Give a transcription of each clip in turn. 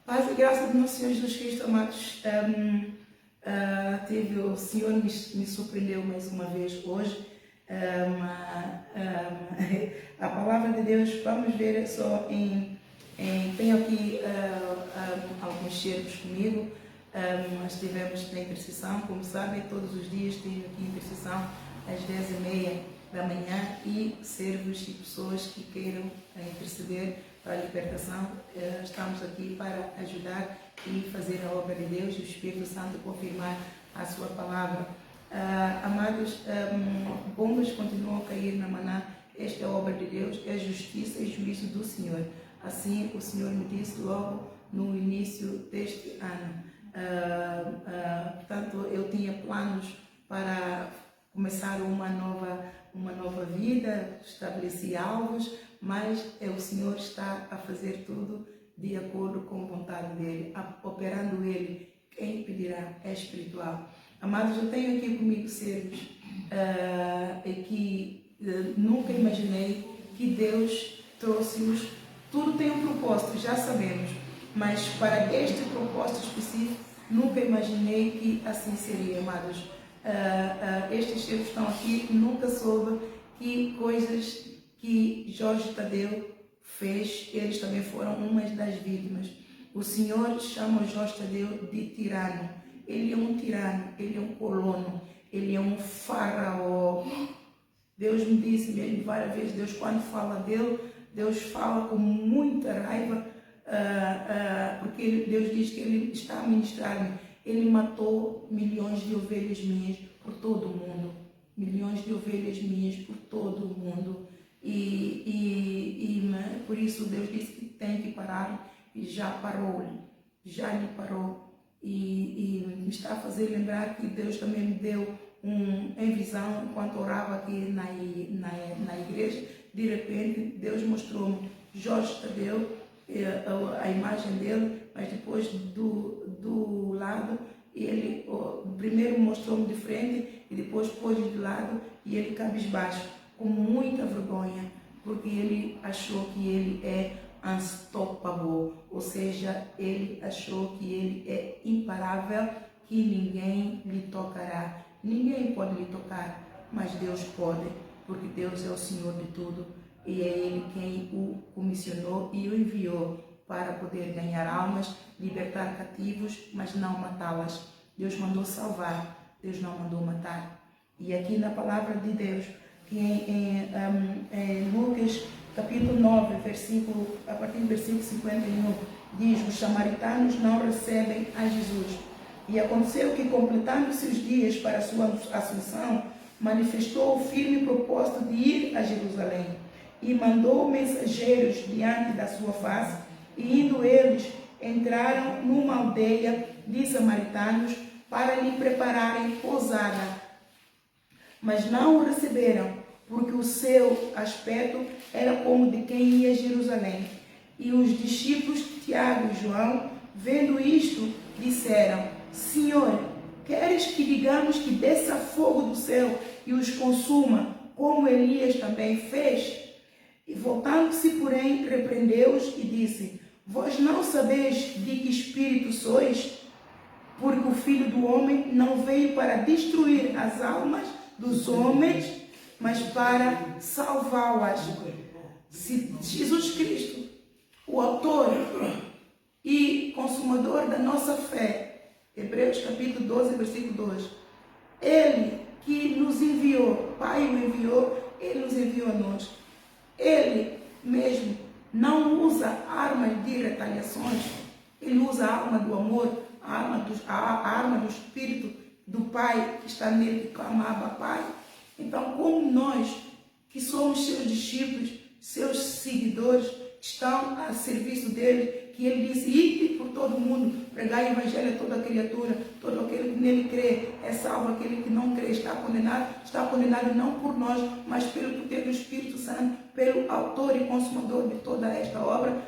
Paz e graça do nosso Senhor Jesus Cristo, amados. O Senhor me surpreendeu mais uma vez hoje. A palavra de Deus, vamos ver só tenho aqui alguns cheiros comigo. Nós tivemos na intercessão, como sabem, todos os dias tenho aqui intercessão às 10h30 da manhã e servos e pessoas que queiram interceder para a libertação. Estamos aqui para ajudar e fazer a obra de Deus e o Espírito Santo confirmar a sua palavra. Amados, bombas continuam a cair na Maná. Esta é a obra de Deus, é justiça e juízo do Senhor. Assim o Senhor me disse logo no início deste ano. Portanto, eu tinha planos para começar uma nova vida, estabeleci alvos, mas o Senhor está a fazer tudo de acordo com a vontade dEle, operando Ele. Quem pedirá é espiritual. Amados, eu tenho aqui comigo servos que nunca imaginei que Deus trouxe-os. Tudo tem um propósito, já sabemos, mas para este propósito específico, nunca imaginei que assim seria, amados. Estes servos estão aqui, nunca soube que coisas que Jorge Tadeu fez, eles também foram umas das vítimas. O Senhor chama Jorge Tadeu de tirano. Ele é um tirano, ele é um colono, ele é um faraó. Deus me disse mesmo várias vezes, Deus quando fala dele, Deus fala com muita raiva, porque Deus diz que Ele está a ministrar-me. Ele matou milhões de ovelhas minhas por todo o mundo. Milhões de ovelhas minhas por todo o mundo. Por isso Deus disse que tem que parar e já parou. Já lhe parou. E me está a fazer lembrar que Deus também me deu em visão, enquanto orava aqui na igreja. De repente, Deus mostrou-me Jorge Tadeu, a imagem dele, mas depois do lado, ele primeiro mostrou-me de frente e depois pôs de lado e ele cabisbaixo, com muita vergonha, porque ele achou que ele é unstoppable, ou seja, ele achou que ele é imparável, que ninguém lhe tocará. Ninguém pode lhe tocar, mas Deus pode, porque Deus é o Senhor de tudo e é Ele quem o comissionou e o enviou para poder ganhar almas, libertar cativos, mas não matá-las. Deus mandou salvar, Deus não mandou matar. E aqui na palavra de Deus, que em Lucas capítulo 9, a partir do versículo 51, diz: os samaritanos não recebem a Jesus. E aconteceu que, completando-se os dias para a sua assunção, manifestou o firme propósito de ir a Jerusalém e mandou mensageiros diante da sua face, e indo eles, entraram numa aldeia de samaritanos para lhe prepararem pousada. Mas não o receberam, porque o seu aspecto era como de quem ia a Jerusalém. E os discípulos Tiago e João, vendo isto, disseram: Senhor, queres que digamos que desça fogo do céu e os consuma, como Elias também fez? E voltando-se, porém, repreendeu-os e disse: vós não sabeis de que espírito sois? Porque o Filho do Homem não veio para destruir as almas dos homens, mas para salvá-las. Se Jesus Cristo, o autor e consumador da nossa fé, Hebreus capítulo 12, versículo 2, Ele que nos enviou, Pai o enviou, Ele nos enviou a nós. Ele mesmo não usa armas de retaliações, Ele usa a arma do amor, a arma do Espírito do Pai que está nele, que clama Abba, Pai. Então, como nós, que somos seus discípulos, seus seguidores, estão a serviço dele, que ele disse: ide por todo o mundo, pregai o evangelho a toda criatura, todo aquele que nele crê é salvo, aquele que não crê está condenado não por nós, mas pelo poder do Espírito Santo, pelo autor e consumador de toda esta obra.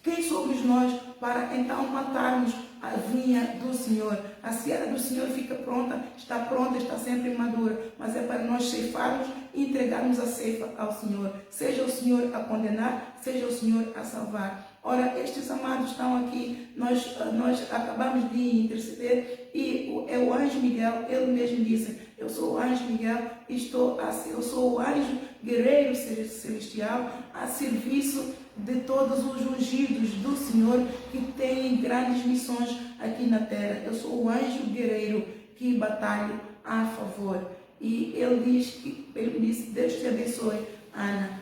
Quem somos nós para então matarmos a vinha do Senhor? A seara do Senhor fica pronta, está sempre madura, mas é para nós ceifarmos e entregarmos a ceifa ao Senhor. Seja o Senhor a condenar, seja o Senhor a salvar. Ora, estes amados estão aqui nós acabamos de interceder e é o anjo Miguel, ele mesmo disse, eu sou o anjo Miguel, eu sou o anjo guerreiro celestial a serviço de todos os ungidos do Senhor que têm grandes missões aqui na terra. Eu sou o anjo guerreiro que batalha a favor. E ele disse, Deus te abençoe, Ana.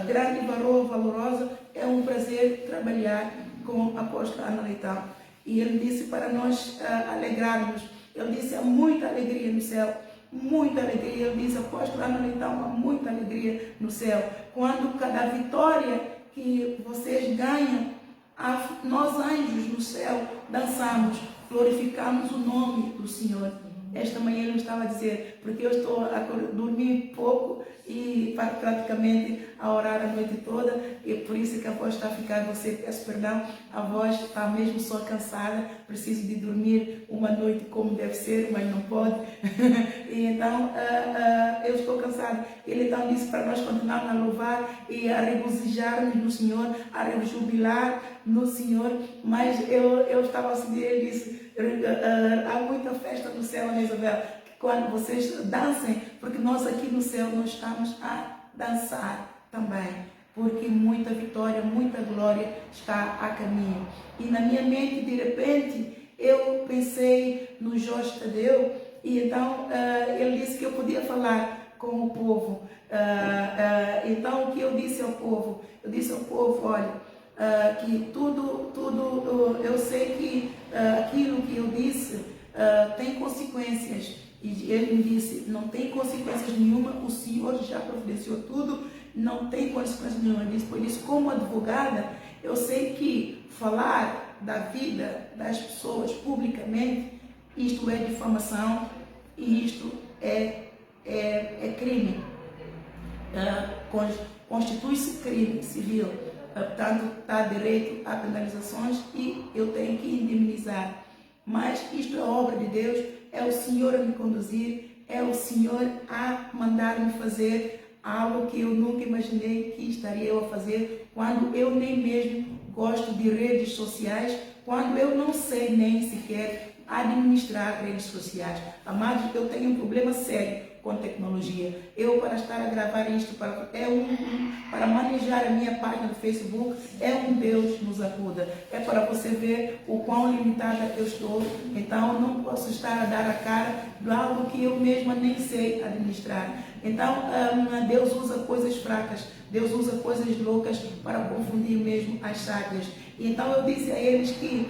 Grande e valorosa, é um prazer trabalhar com a apóstola Ana Leitão. E ele disse para nós alegrarmos. Ele disse, há muita alegria no céu. Muita alegria. Ele disse, apóstola Ana Leitão, há muita alegria no céu. Quando cada vitória que vocês ganham, nós anjos no céu dançamos, glorificamos o nome do Senhor. Esta manhã ele me estava a dizer, porque eu estou a dormir pouco e praticamente a orar a noite toda, e por isso que a voz está a ficar, você peço perdão, a voz está mesmo só cansada, preciso de dormir uma noite como deve ser, mas não pode, e então eu estou cansada. Ele então disse para nós continuarmos a louvar e a regozijarmos no Senhor, a rejubilar no Senhor, mas eu estava assim, ele disse, há muita festa no céu, Ana Isabel, quando vocês dancem, porque nós aqui no céu nós estamos a dançar também, porque muita vitória, muita glória está a caminho. E na minha mente, de repente, eu pensei no Jorge Tadeu, e então ele disse que eu podia falar com o povo. Então o que eu disse ao povo? Eu disse ao povo, olha, que tudo, eu sei que aquilo que eu disse tem consequências. E ele me disse, não tem consequências nenhuma, o Senhor já providenciou tudo, não tem consequências nenhuma. Ele disse, por isso, como advogada, eu sei que falar da vida das pessoas publicamente, isto é difamação e isto é crime. Constitui-se crime civil. Portanto, está direito a penalizações e eu tenho que indemnizar. Mas isto é obra de Deus, é o Senhor a me conduzir, é o Senhor a mandar-me fazer algo que eu nunca imaginei que estaria eu a fazer, quando eu nem mesmo gosto de redes sociais, quando eu não sei nem sequer administrar redes sociais. Amados, eu tenho um problema sério com tecnologia. Eu, para estar a gravar isto, para manejar a minha página do Facebook, Deus nos ajuda. É para você ver o quão limitada eu estou. Então, eu não posso estar a dar a cara de algo que eu mesma nem sei administrar. Então, Deus usa coisas fracas, Deus usa coisas loucas para confundir mesmo as sábias. Então, eu disse a eles que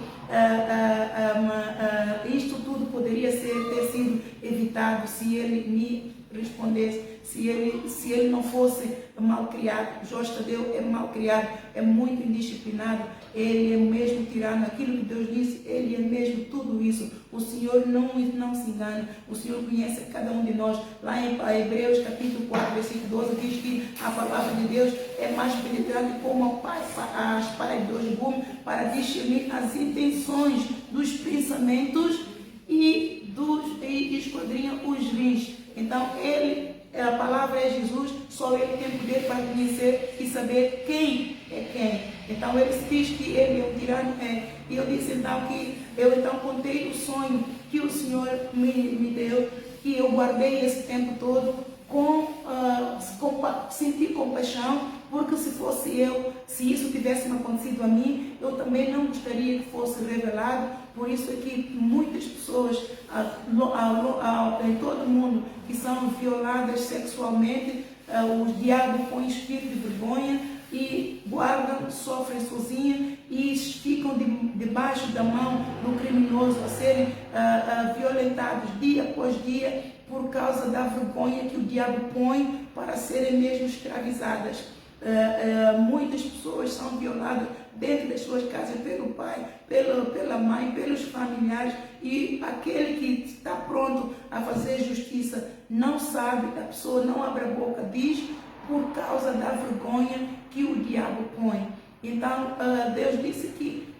isto tudo poderia ter sido evitado se ele me respondesse, se ele não fosse mal criado. Jorge Tadeu é mal criado, é muito indisciplinado, ele é mesmo tirano. Aquilo que Deus disse, ele é mesmo tudo isso. O Senhor não se engana, o Senhor conhece cada um de nós. Lá em Hebreus capítulo 4, versículo 12, diz que a palavra de Deus é mais penetrante como a espada de dois gumes, para discernir as intenções dos pensamentos e esquadrinha os rins. Então, a palavra é Jesus, só ele tem poder para conhecer e saber quem é quem. Então, ele diz que ele é um tirano, e eu disse então que eu contei o sonho que o Senhor me deu, que eu guardei esse tempo todo, senti compaixão, porque se isso tivesse acontecido a mim, eu também não gostaria que fosse revelado. Por isso é que muitas pessoas em todo o mundo que são violadas sexualmente, o diabo põe espírito de vergonha e guardam, sofrem sozinhas e ficam debaixo da mão do criminoso a serem violentados dia após dia por causa da vergonha que o diabo põe para serem mesmo escravizadas. Muitas pessoas são violadas dentro das suas casas pelo pai, pela mãe, pelos familiares, e aquele que está pronto a fazer justiça não sabe, a pessoa não abre a boca, diz por causa da vergonha que o diabo põe. Então Deus disse que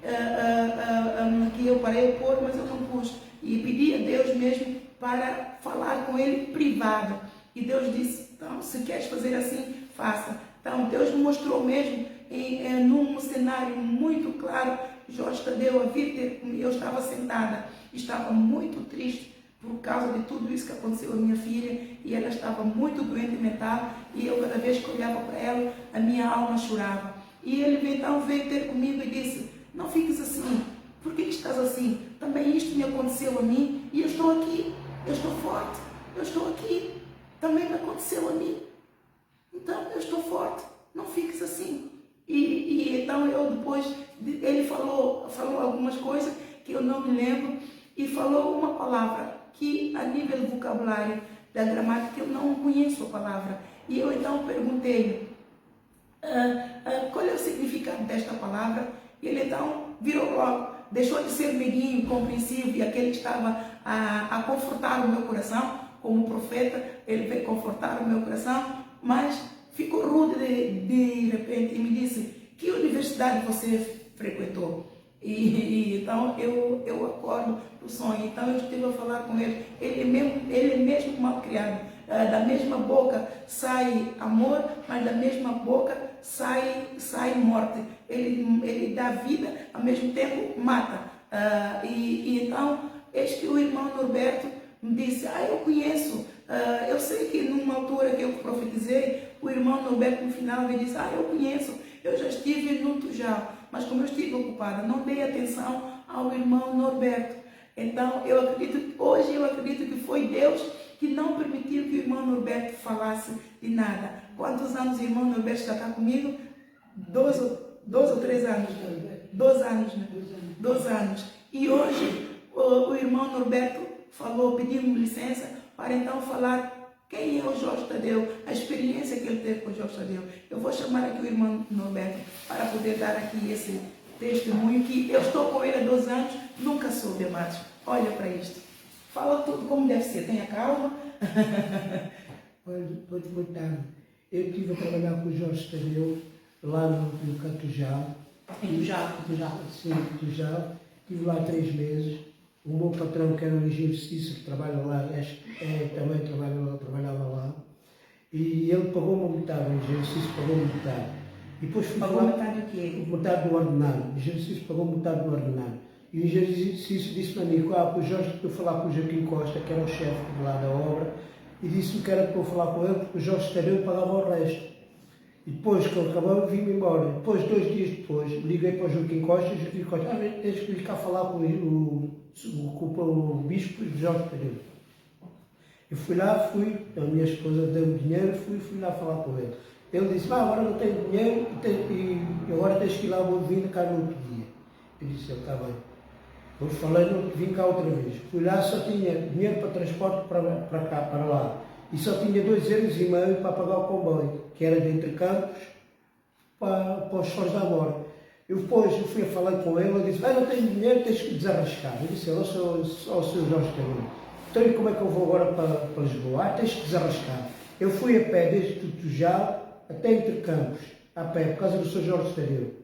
eu parei o pôr, mas eu não pus, e pedi a Deus mesmo para falar com ele privado, e Deus disse, então, se queres fazer assim, faça. Então, Deus me mostrou mesmo num cenário muito claro, Jorge Tadeu a vir ter comigo. Eu estava sentada, estava muito triste por causa de tudo isso que aconteceu à minha filha, e ela estava muito doente mental, e eu cada vez que olhava para ela, a minha alma chorava. E ele então veio ter comigo e disse: não fiques assim, por que estás assim? Também isto me aconteceu a mim, e eu estou aqui, eu estou forte, eu estou aqui, também me aconteceu a mim, então eu estou forte, não fiques assim. E então eu depois, ele falou algumas coisas que eu não me lembro, e falou uma palavra que a nível do vocabulário da gramática eu não conheço a palavra, e eu então perguntei-lhe qual é o significado desta palavra, e ele então virou logo, deixou de ser meiguinho, compreensivo, e aquele que estava a confortar o meu coração, como profeta, ele veio confortar o meu coração, mas ficou rude de repente e me disse: que universidade você frequentou? E então eu acordo do sonho. Então eu estive a falar com ele. Ele é mesmo mal criado. Da mesma boca sai amor, mas da mesma boca sai morte. Ele dá vida, ao mesmo tempo mata. E então, eis que o irmão Norberto me disse: eu conheço. Eu sei que numa altura que eu profetizei, o irmão Norberto no final me disse: eu conheço, eu já estive no Tujal, mas como eu estive ocupada, não dei atenção ao irmão Norberto. Então, hoje eu acredito que foi Deus que não permitiu que o irmão Norberto falasse de nada. Quantos anos o irmão Norberto já está comigo? 12 ou 13 anos? 2 anos, né? 2 anos. E hoje o irmão Norberto falou, pediu-me licença para então falar quem é o Jorge Tadeu, a experiência que ele teve com o Jorge Tadeu. Eu vou chamar aqui o irmão Norberto para poder dar aqui esse testemunho, que eu estou com ele há 2 anos, nunca soube, amados. Olha para isto. Fala tudo como deve ser, tenha calma. Olha, boa tarde. Eu estive a trabalhar com o Jorge Tadeu lá no Catujal. Em Tujal? Sim, em Tujal. Estive lá 3 meses. O meu patrão, que era o engenheiro Cícero, que trabalha lá, também trabalhava lá. E ele pagou uma metade, o engenheiro Cícero pagou uma metade. E depois pagou metade do quê? Metade do ordenado. O engenheiro Cícero pagou metade do ordenado. E o engenheiro Cícero disse para mim: o Jorge, para eu falar com o Joaquim Costa, que era o chefe lá da obra, e disse-me que era para eu falar com ele, porque o Jorge Tadeu pagava o resto. E depois que ele acabou, vim-me embora. Depois, 2 dias depois, liguei para o Joaquim Costa, e o Joaquim Costa: tens que ir cá falar com o bispo Jorge Tadeu. Eu fui lá, a minha esposa deu-me dinheiro, fui lá falar com ele. Ele disse: agora não tenho dinheiro, e agora tens que ir lá, vou vir cá no outro dia. Eu disse: está bem. Depois falei, vim cá outra vez. Fui lá, só tinha dinheiro para transporte para cá, para lá. E só tinha 2,5 € para pagar o comboio, que era de Entre Campos para os Foz da Amora. Eu depois fui a falar com ele, ele disse: não tenho dinheiro, tens que desarrascar. Eu disse: ao seu Jorge Tadeu, então e como é que eu vou agora para Lisboa? Tens que desarrascar. Eu fui a pé desde Tujal até Entre Campos, a pé, por causa do seu Jorge Tadeu.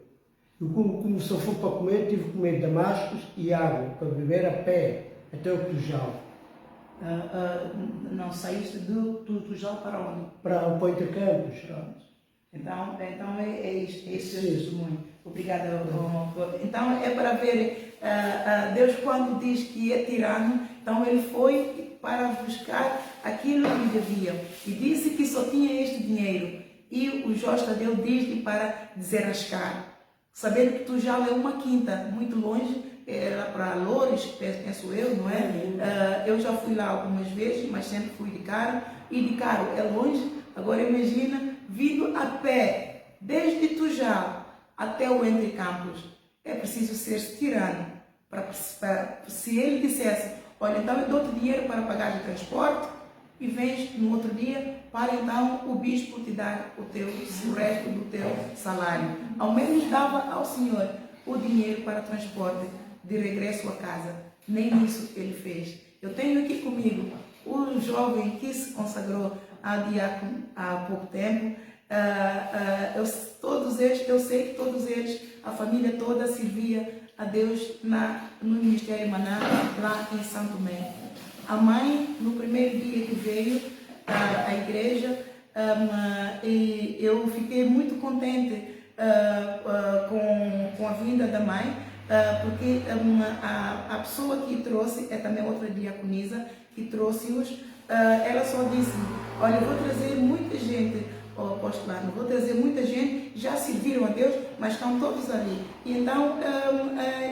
Eu, como se eu for para comer, tive que comer damascos e água para beber a pé até o Tujal. Não saíste do Tujal para onde? Para o Entre Campos. Então é isto, é testemunho. Obrigada. Então é para ver, Deus quando diz que é tirano, então ele foi para buscar aquilo que devia. E disse que só tinha este dinheiro. E o Jorge Tadeu diz-lhe para desarrascar. Sabendo que Tujal é uma quinta, muito longe, era para Loures, penso eu, não é? Eu já fui lá algumas vezes, mas sempre fui de carro. E de carro é longe. Agora imagina, vindo a pé, desde Tujal até o Entre Campos. É preciso ser tirano. Se ele dissesse: olha, então eu dou-te dinheiro para pagar de transporte e vens no outro dia para então o bispo te dar o resto do teu salário. Ao menos dava ao Senhor o dinheiro para transporte de regresso a casa. Nem isso ele fez. Eu tenho aqui comigo o jovem que se consagrou a diácono há pouco tempo. Eu sei que todos eles, a família toda, servia a Deus no Ministério Maná, lá em Santo Tomé. A mãe, no primeiro dia que veio à igreja, eu fiquei muito contente com a vinda da mãe, porque a pessoa que trouxe é também outra diaconisa que trouxe-os. Ela só disse: olha, eu vou trazer muita gente, apostolado, vou trazer muita gente, já serviram a Deus, mas estão todos ali. E então,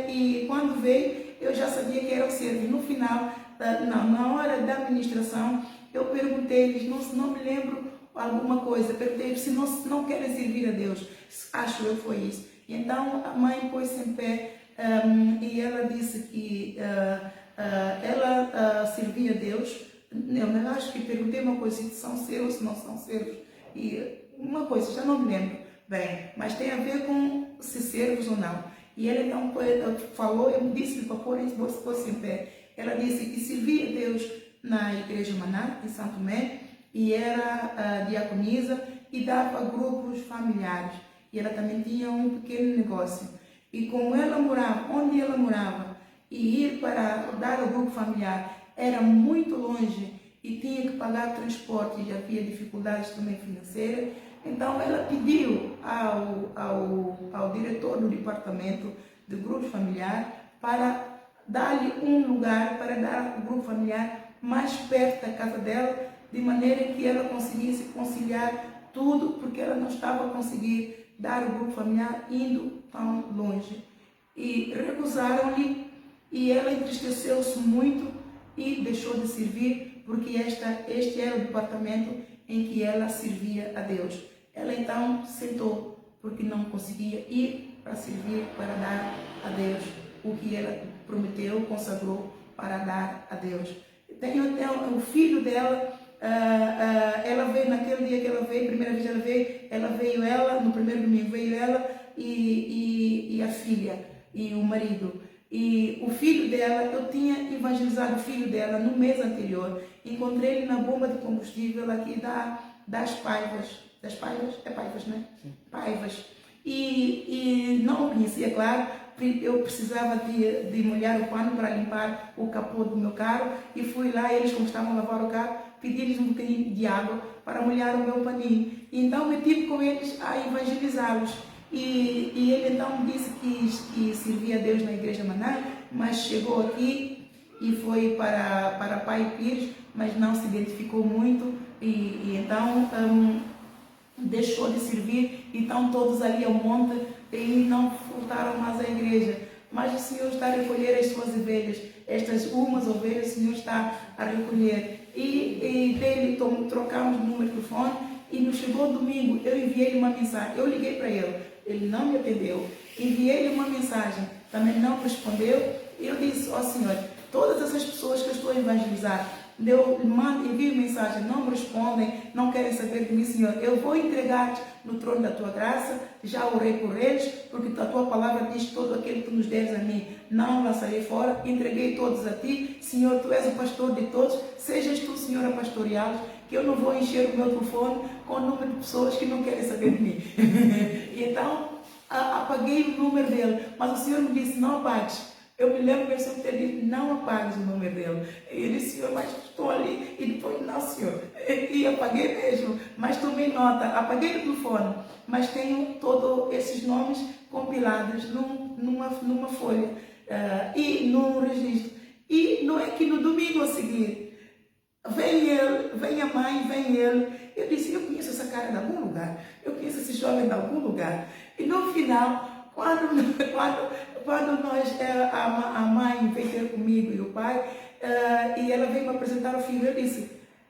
e quando veio, eu já sabia que era o servo. No final, na hora da administração, eu perguntei-lhes, não me lembro alguma coisa, perguntei-lhes se não querem servir a Deus. Acho eu foi isso. E então a mãe pôs-se em pé e ela disse que ela servia a Deus. Eu acho que perguntei uma coisa, se são servos, se não são servos. E uma coisa, já não me lembro bem, mas tem a ver com se servos ou não. E ela então falou, eu disse-lhe para pôr-se em pé. Ela disse que servia a Deus na Igreja Maná, em Santo Tomé, e era diaconisa e dava grupos familiares. E ela também tinha um pequeno negócio. E como ela morava, onde ela morava, e ir para dar ao grupo familiar era muito longe e tinha que pagar transporte e havia dificuldades também financeiras, então ela pediu ao diretor do departamento de grupo familiar para dar-lhe um lugar para dar ao grupo familiar mais perto da casa dela, de maneira que ela conseguisse conciliar tudo, porque ela não estava a conseguir dar ao grupo familiar indo tão longe. E recusaram-lhe e ela entristeceu-se muito e deixou de servir, porque este era o departamento em que ela servia a Deus. Ela então sentou, porque não conseguia ir para servir, para dar a Deus o que ela prometeu, consagrou para dar a Deus. Tem o filho dela, ela veio naquele dia que ela veio, primeira vez ela veio no primeiro domingo veio ela e a filha e o marido. E o filho dela, eu tinha evangelizado o filho dela no mês anterior. Encontrei ele na bomba de combustível aqui das Paivas. Das Paivas? É Paivas, né? Sim. Paivas. E não o conhecia, claro. Eu precisava de molhar o pano para limpar o capô do meu carro. E fui lá, eles como estavam a lavar o carro, pedi-lhes um bocadinho de água para molhar o meu paninho. E então me tive com eles a evangelizá-los. E ele então disse que servia a Deus na Igreja Maná, mas chegou aqui e foi para Pai Pires, mas não se identificou muito e então deixou de servir. Então todos ali ao monte e não voltaram mais à igreja. Mas o Senhor está a recolher as suas ovelhas, estas umas ovelhas o Senhor está a recolher. E dele trocamos no microfone e nos chegou domingo, eu enviei-lhe uma mensagem, eu liguei para ele não me atendeu, enviei-lhe uma mensagem, também não respondeu. Eu disse: ó Senhor, todas essas pessoas que eu estou a evangelizar, eu envio mensagem, não me respondem, não querem saber de mim, Senhor, eu vou entregar-te no trono da tua graça, já orei por eles, porque a tua palavra diz: todo aquele que tu nos deres a mim, não lançarei fora, entreguei todos a ti, Senhor, tu és o pastor de todos, sejas tu, Senhor, a pastoreá-los, que eu não vou encher o meu telefone com o número de pessoas que não querem saber de mim. E então, apaguei o número dele, mas o Senhor me disse: não apagues. Eu me lembro que o Senhor ter dito: não apagues o número dele. E eu disse: Senhor, mas estou ali. E depois: não, Senhor. E apaguei mesmo, mas tomei nota, apaguei o telefone, mas tenho todos esses nomes compilados numa folha e num registro. E não é que no domingo a seguir vem ele, vem a mãe, vem ele. Eu disse: eu conheço essa cara de algum lugar, eu conheço esse jovem de algum lugar. E no final, quando a mãe veio ter comigo e o pai, e ela veio me apresentar o filho, eu disse: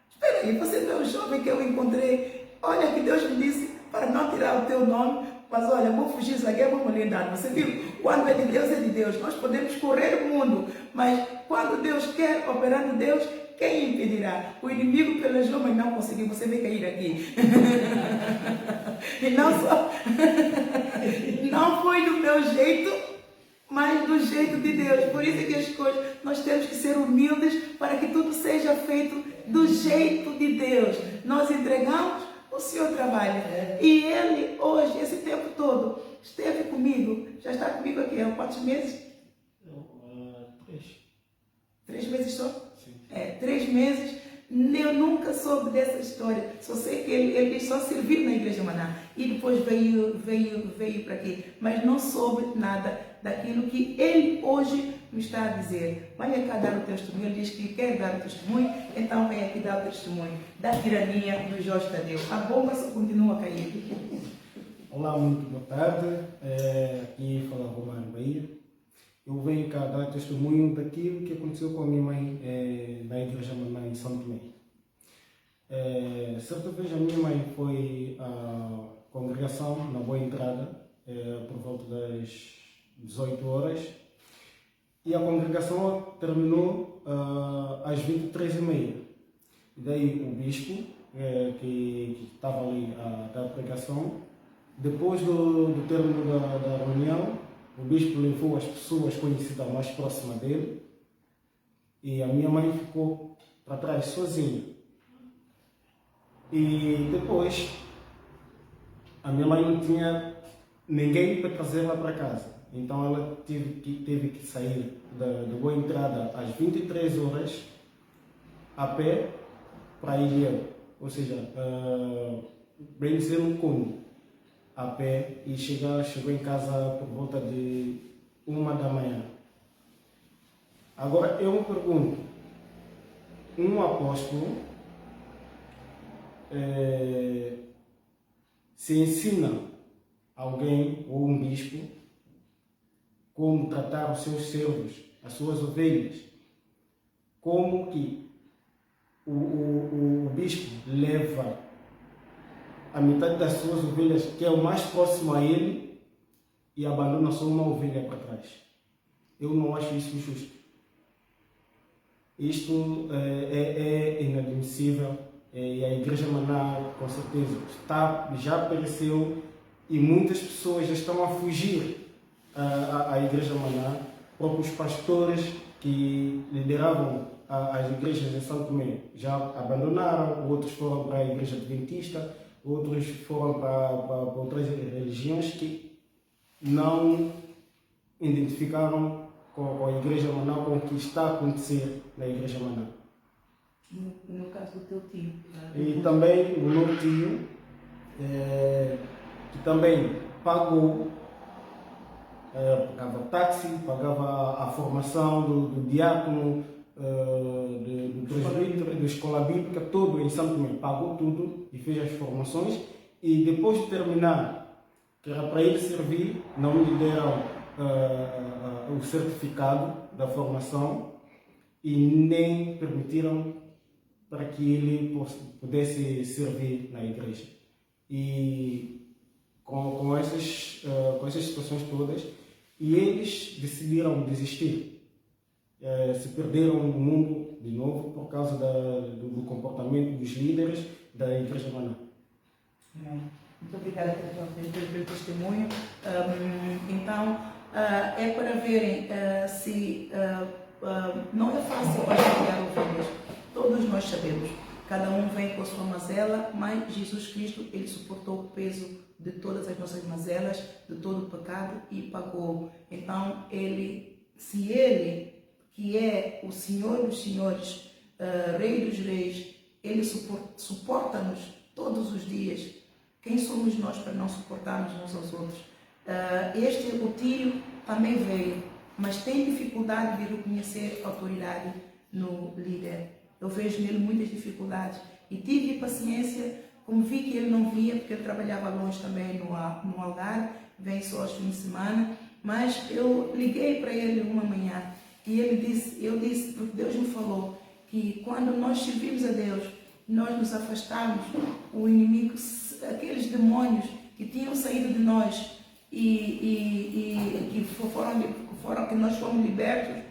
espera aí, você não é o jovem que eu encontrei? Olha que Deus me disse para não tirar o teu nome, mas olha, vou fugir dessa guerra, vou me lembrar. Você viu? Quando é de Deus, é de Deus. Nós podemos correr o mundo, mas quando Deus quer, operando Deus, quem impedirá? O inimigo pelejou, mas não conseguiu. Você vai cair aqui. E não foi do meu jeito, mas do jeito de Deus. Por isso que as coisas, nós temos que ser humildes para que tudo seja feito do jeito de Deus. Nós entregamos, o Senhor trabalha. E Ele hoje, esse tempo todo, esteve comigo. Já está comigo aqui há 4 meses? 3 meses só? 3 meses. Eu nunca soube dessa história. Só sei que ele só serviu na Igreja Maná. E depois veio para aqui. Mas não soube nada daquilo que ele hoje nos está a dizer. Venha cá dar o testemunho. Ele diz que quer dar o testemunho, então venha aqui dar o testemunho da tirania do Jorge Tadeu. A bomba só continua a cair. Olá, muito boa tarde. Aqui fala Romário Bahia. Eu venho cá dar testemunho daquilo que aconteceu com a minha mãe na Igreja Maná em São Tomé. Certa vez a minha mãe foi à congregação na Boa Entrada, por volta das 18 horas, e a congregação terminou às 23h30. E daí o bispo, que estava ali a dar pregação, depois do término da reunião, o bispo levou as pessoas conhecidas mais próximas dele e a minha mãe ficou para trás sozinha. E depois, a minha mãe não tinha ninguém para trazê-la para casa. Então ela teve que sair da Boa Entrada às 23 horas a pé para Ilhéu. Ou seja, bem dizer um cômodo a pé, e chegou em casa por volta de 1h. Agora eu me pergunto, um apóstolo se ensina alguém ou um bispo como tratar os seus servos, as suas ovelhas, como que o bispo leva a metade das suas ovelhas, que é o mais próximo a ele, e abandona só uma ovelha para trás. Eu não acho isso justo. Isto é inadmissível, e a Igreja Maná, com certeza, já pereceu, e muitas pessoas já estão a fugir à Igreja Maná. Próprios pastores que lideravam as igrejas em São Tomé já abandonaram, outros foram para a Igreja Adventista, outros foram para outras religiões que não identificaram com a Igreja Maná, com o que está a acontecer na Igreja Maná. No caso do teu tio. E também o meu tio, que também pagava táxi, pagava a formação do diácono, do presbítero, da escola bíblica, tudo em São Tomé, pagou tudo e fez as formações, e depois de terminar, que era para ele servir, não lhe deram o certificado da formação e nem permitiram para que ele pudesse servir na igreja. E com essas situações todas, e eles decidiram desistir. Se perderam no mundo de novo por causa do comportamento dos líderes da Igreja Maná. Muito obrigada pelo testemunho. Então, é para verem se não é fácil pastorear ovelhas. Todos nós sabemos. Cada um vem com a sua mazela, mas Jesus Cristo, ele suportou o peso de todas as nossas mazelas, de todo o pecado, e pagou. Então, se ele, que é o Senhor dos Senhores, Rei dos Reis, ele suporta-nos todos os dias. Quem somos nós para não suportarmos uns aos outros? O tio também veio, mas tem dificuldade de reconhecer a autoridade no líder. Eu vejo nele muitas dificuldades e tive paciência, como vi que ele não vinha, porque ele trabalhava longe também no Algarve, vem só aos fins de semana, mas eu liguei para ele uma manhã e eu disse, porque Deus me falou que quando nós servimos a Deus, nós nos afastamos, o inimigo, aqueles demônios que tinham saído de nós e que nós fomos libertos,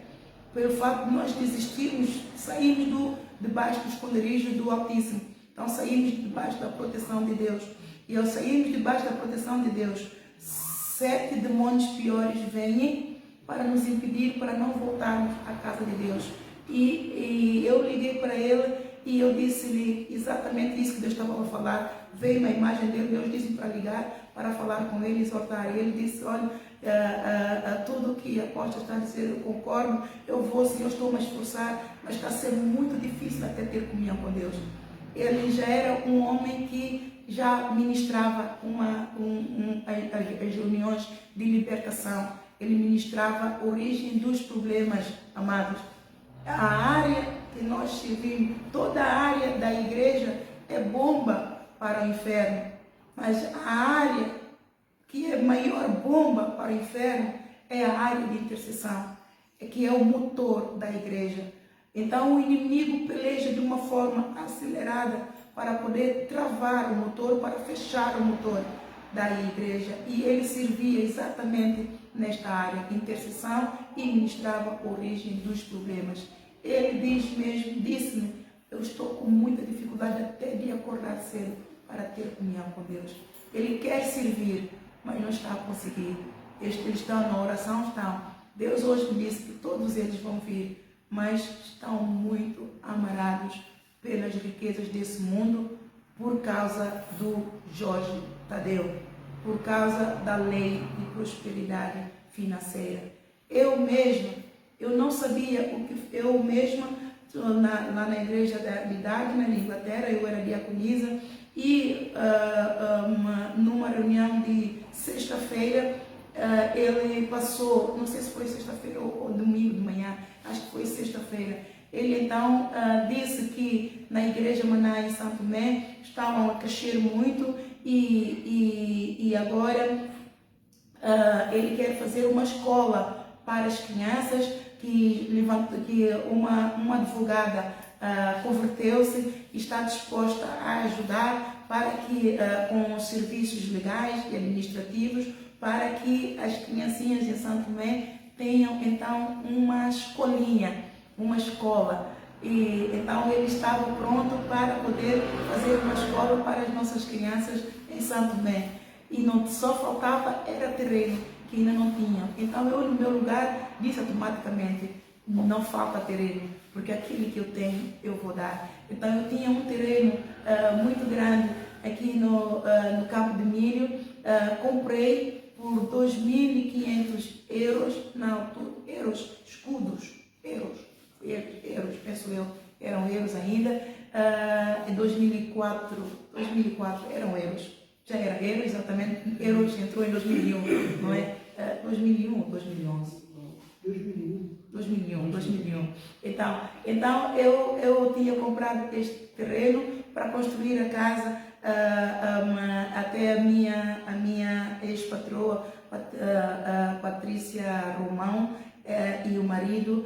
pelo fato de nós desistirmos, saímos debaixo do esconderijo do Altíssimo. Então saímos debaixo da proteção de Deus. E ao sairmos debaixo da proteção de Deus, 7 demônios piores vêm para nos impedir, para não voltarmos à casa de Deus. E eu liguei para ele e eu disse-lhe exatamente isso que Deus estava a falar. Veio uma imagem dele, Deus disse para ligar, para falar com ele, exortar ele. Ele disse, olha, tudo o que a apóstolo está a dizer, eu concordo, eu vou sim, eu estou a me esforçar, mas está sendo muito difícil até ter comunhão com Deus. Ele já era um homem que já ministrava as reuniões de libertação. ele ministrava a origem dos problemas, amados. A área que nós servimos, toda a área da igreja é bomba para o inferno, mas a área que é maior bomba para o inferno é a área de intercessão, que é o motor da igreja. Então o inimigo peleja de uma forma acelerada para poder travar o motor, para fechar o motor da igreja. E ele servia exatamente nesta área, intercessão, e ministrava a origem dos problemas. Ele disse-me, eu estou com muita dificuldade até de acordar cedo para ter comunhão com Deus. Ele quer servir, mas não está a conseguir. Eles estão na oração, estão. Deus hoje me disse que todos eles vão vir, mas estão muito amarrados pelas riquezas desse mundo por causa do Jorge Tadeu, por causa da lei de prosperidade financeira. Eu não sabia o que eu mesma, lá na igreja da idade, na Inglaterra, eu era diaconisa, e numa reunião de sexta-feira, ele passou, não sei se foi sexta-feira ou domingo de manhã, acho que foi sexta-feira. Ele então disse que na igreja Maná em Santo Tomé estavam a crescer muito e agora ele quer fazer uma escola para as crianças, que uma advogada converteu-se e está disposta a ajudar para que com os serviços legais e administrativos, para que as criancinhas em Santo Tomé tenham então uma escolinha, uma escola. E então ele estava pronto para poder fazer uma escola para as nossas crianças em Santo Tomé. E não só faltava era terreno, que ainda não tinham. Então eu, no meu lugar, disse automaticamente, não falta terreno, porque aquele que eu tenho eu vou dar. Então eu tinha um terreno muito grande aqui no Campo de Milho, comprei por 2.500 euros na altura, escudos, penso eu, eram euros ainda. Em 2004 eram euros, já era euros, exatamente, euros entrou em 2001, não é? 2001 ou 2011? 2001. Então eu tinha comprado este terreno para construir a casa, até a minha ex-patroa, Patrícia Romão, e o marido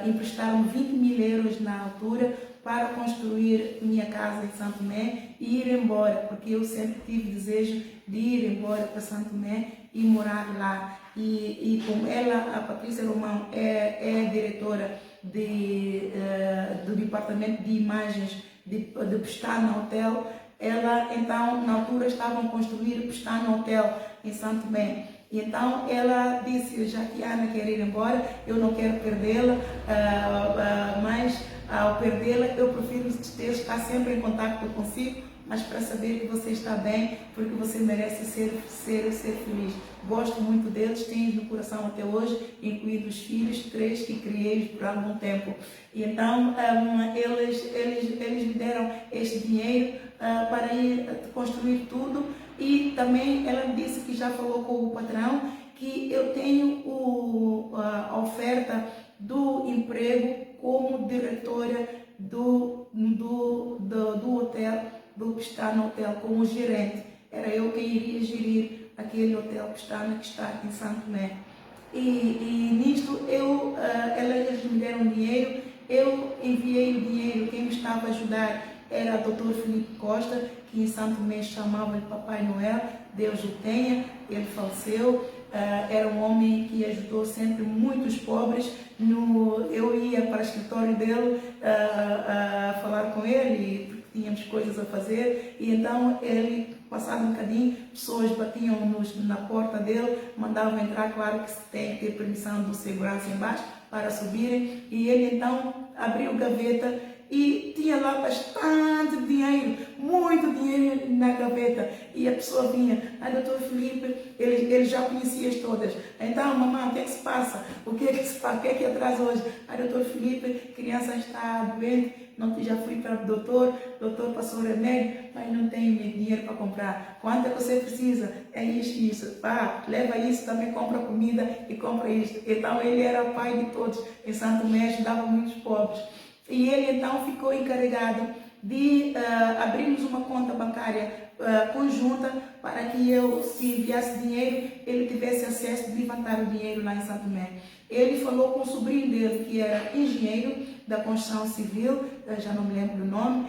emprestaram 20.000 euros na altura para construir minha casa em Santo Tomé e ir embora, porque eu sempre tive desejo de ir embora para Santo Tomé e morar lá. E como ela, a Patrícia Romão, é diretora do departamento de imagens de Pestana Hotel, ela então na altura estavam a construir Pestana Hotel em Santo Tomé. E então ela disse, já que a Ana quer ir embora, eu não quero perdê-la, mas ao perdê-la eu prefiro estar sempre em contato consigo, mas para saber que você está bem, porque você merece ser feliz. Gosto muito deles, tenho no coração até hoje, incluindo os filhos, 3 que criei por algum tempo. E então eles me deram este dinheiro para ir construir tudo. E também ela disse que já falou com o patrão que eu tenho a oferta do emprego como diretora do hotel, do Pestana Hotel, como gerente. Era eu quem iria gerir aquele hotel Pestana que está aqui em Santo Tomé. E nisto elas me deram dinheiro, eu enviei o dinheiro, quem me estava a ajudar era o Dr. Felipe Costa, que em Santo Tomé chamava de Papai Noel, Deus o tenha, ele faleceu. Era um homem que ajudou sempre muitos pobres. Eu ia para o escritório dele falar com ele, porque tínhamos coisas a fazer, e então ele, passado um bocadinho, pessoas batiam na porta dele, mandavam entrar, claro que se tem que ter permissão do segurança embaixo para subirem, e ele então abriu gaveta e tinha lá bastante dinheiro, muito dinheiro na gaveta. E a pessoa vinha, doutor Felipe, ele já conhecia as todas. Então, mamãe, o que é que se passa? O que é que se passa? O que é que atrasa hoje? Doutor Felipe, a criança está doente, não, já fui para o doutor passou o remédio, mas não tenho dinheiro para comprar. Quanto é que você precisa? É isso, isso. Leva isso, também compra comida e compra isso. Então ele era o pai de todos em Santo Tomé, ajudava muitos pobres. E ele então ficou encarregado de abrirmos uma conta bancária conjunta para que eu, se enviasse dinheiro, ele tivesse acesso de levantar o dinheiro lá em Santo Tomé. Ele falou com o sobrinho dele, que era engenheiro da construção civil, já não me lembro do nome,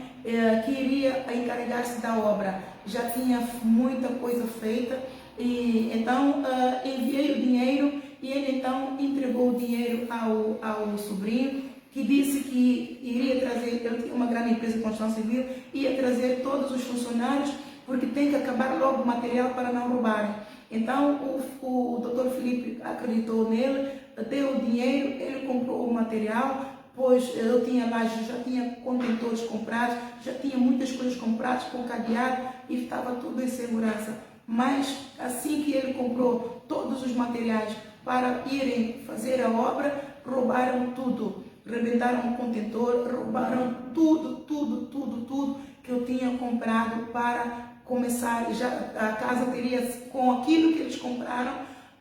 que iria encarregar-se da obra. Já tinha muita coisa feita, e então enviei o dinheiro e ele então entregou o dinheiro ao sobrinho, que disse que iria trazer, eu tinha uma grande empresa de construção civil, ia trazer todos os funcionários, porque tem que acabar logo o material para não roubarem. Então o doutor Felipe acreditou nele, deu o dinheiro, ele comprou o material, pois eu tinha lá, já tinha contentores comprados, já tinha muitas coisas compradas com cadeado e estava tudo em segurança. Mas assim que ele comprou todos os materiais para irem fazer a obra, roubaram tudo. Rebentaram o contentor, roubaram tudo que eu tinha comprado para começar. Já a casa teria, com aquilo que eles compraram,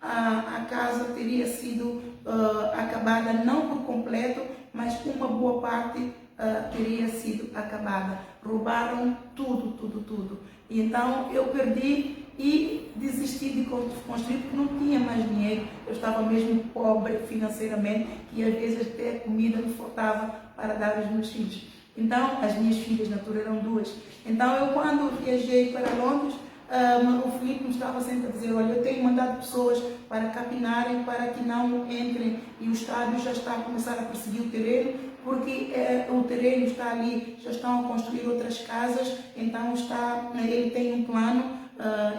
a casa teria sido acabada, não por completo, mas uma boa parte teria sido acabada. Roubaram tudo. E então eu perdi e desisti de construir porque não tinha mais dinheiro. Eu estava mesmo pobre financeiramente e às vezes até comida me faltava para dar aos meus filhos. Então, as minhas filhas, na altura, eram duas. Então, eu quando viajei para Londres, o Filipe me estava sempre a dizer, olha, eu tenho mandado pessoas para capinarem, para que não entrem, e o Estado já está a começar a perseguir o terreno, porque o terreno está ali, já estão a construir outras casas, então ele tem um plano,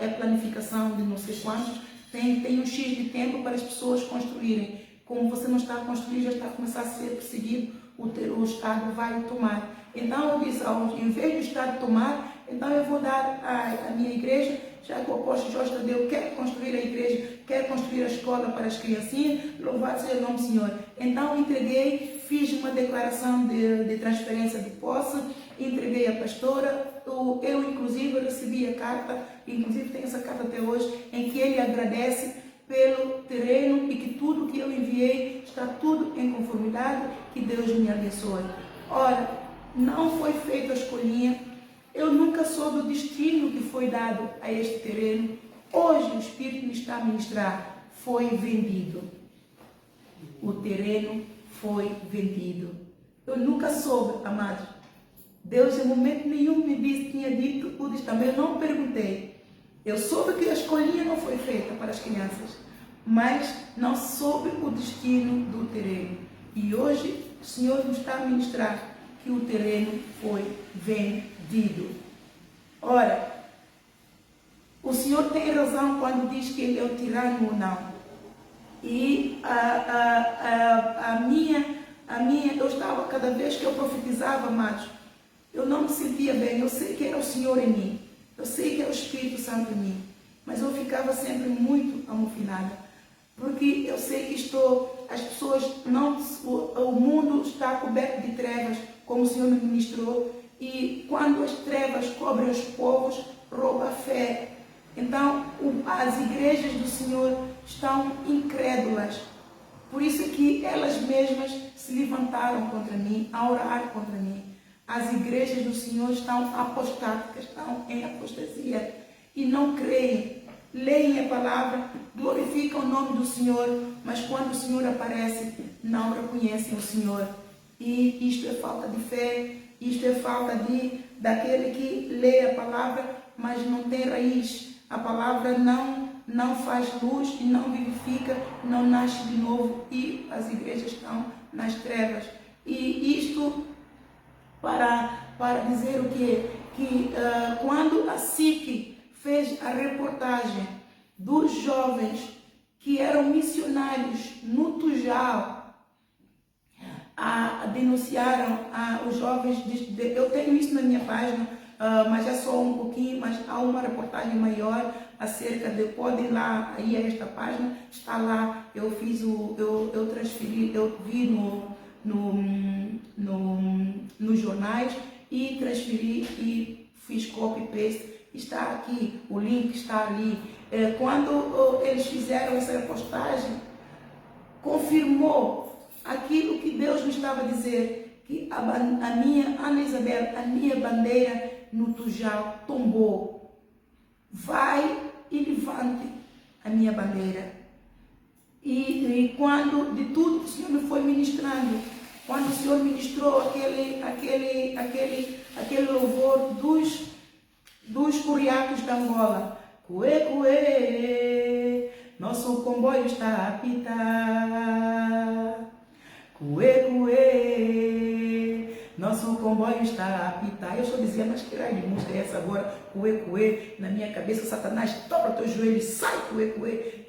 é planificação de não sei quantos, tem um X de tempo para as pessoas construírem. Como você não está a construir, já está a começar a ser perseguido, o Estado vai tomar. Então eu disse, em vez do Estado tomar, então eu vou dar à minha igreja, já que o apóstolo Jorge Tadeu quer construir a igreja, quer construir a escola para as criancinhas, louvado seja o nome do Senhor. Então entreguei, fiz uma declaração de transferência de posse, entreguei à pastora, eu inclusive recebi a carta, inclusive tenho essa carta até hoje, em que ele agradece pelo terreno e que tudo que eu enviei está tudo em conformidade, que Deus me abençoe. Ora, não foi feita a escolinha, eu nunca soube o destino que foi dado a este terreno. Hoje o Espírito me está a ministrar, foi vendido. O terreno foi vendido. Eu nunca soube, amados. Deus em momento nenhum me disse, tinha dito o destino, eu não perguntei. Eu soube que a escolinha não foi feita para as crianças, mas não soube o destino do terreno. E hoje o Senhor nos está a ministrar que o terreno foi vendido. Ora, o Senhor tem razão quando diz que Ele é o tirano ou não. E eu estava, cada vez que eu profetizava, amados, eu não me sentia bem. Eu sei que era o Senhor em mim. Eu sei que é o Espírito Santo em mim, mas eu ficava sempre muito amofinada, porque eu sei que as pessoas o mundo está coberto de trevas, como o Senhor me ministrou, e quando as trevas cobrem os povos, rouba a fé. Então, as igrejas do Senhor estão incrédulas, por isso é que elas mesmas se levantaram contra mim, a orar contra mim. As igrejas do Senhor estão apostáticas, estão em apostasia e não creem, leem a palavra, glorificam o nome do Senhor, mas quando o Senhor aparece, não reconhecem o Senhor. E isto é falta de fé, isto é falta daquele que lê a palavra, mas não tem raiz. A palavra não faz luz e não vivifica, não nasce de novo, e as igrejas estão nas trevas. E isto para dizer o quê? Que quando a SIC fez a reportagem dos jovens que eram missionários no Tujal, denunciaram os jovens, eu tenho isso na minha página, mas é só um pouquinho, mas há uma reportagem maior acerca de, podem lá ir a esta página, está lá, eu transferi, eu vi nos jornais e transferi e fiz copy-paste. Está aqui, o link está ali. Quando eles fizeram essa repostagem, confirmou aquilo que Deus me estava a dizer, que a minha, Ana Isabel, a minha bandeira no Tujal tombou. Vai e levante a minha bandeira. E quando, de tudo que o Senhor me foi ministrando, quando o Senhor ministrou aquele louvor dos curiacos da Angola, cuê, cuê, nosso comboio está a apitar, cuê, cuê, nosso comboio está a apitar. Eu só dizia, mas que raio de música é essa agora? Cuê, cuê, na minha cabeça, Satanás, dobra teu joelho e sai, cuê, cuê.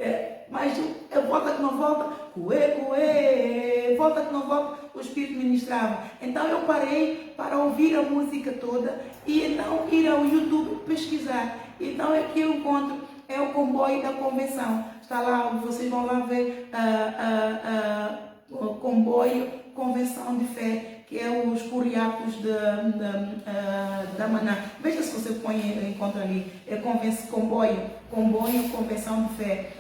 Mas eu volta que não volta, cuê, cuê, volta que não volta, o Espírito ministrava. Então eu parei para ouvir a música toda e então ir ao YouTube pesquisar. Então é que eu encontro, é o comboio da convenção. Está lá, vocês vão lá ver o comboio Convenção de Fé, que é os curiacos da Maná. Veja se você encontra ali, é comboio Convenção de Fé.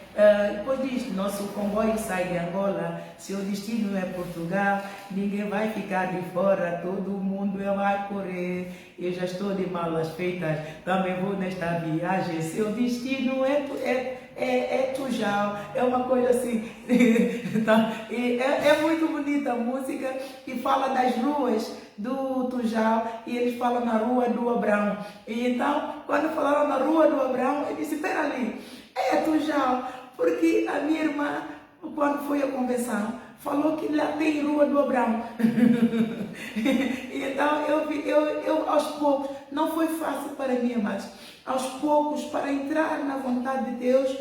Depois diz, nosso comboio sai de Angola, seu destino é Portugal, ninguém vai ficar de fora, todo mundo vai correr. Eu já estou de malas feitas, também vou nesta viagem, seu destino é Tujal. É uma coisa assim. E é muito bonita a música e fala das ruas do Tujal e eles falam na rua do Abrão. E então, quando falaram na rua do Abrão, eu disse, espera ali, é Tujal. Porque a minha irmã, quando foi à convenção, falou que lá tem rua do Abrão. Então eu aos poucos, não foi fácil para mim, mas aos poucos, para entrar na vontade de Deus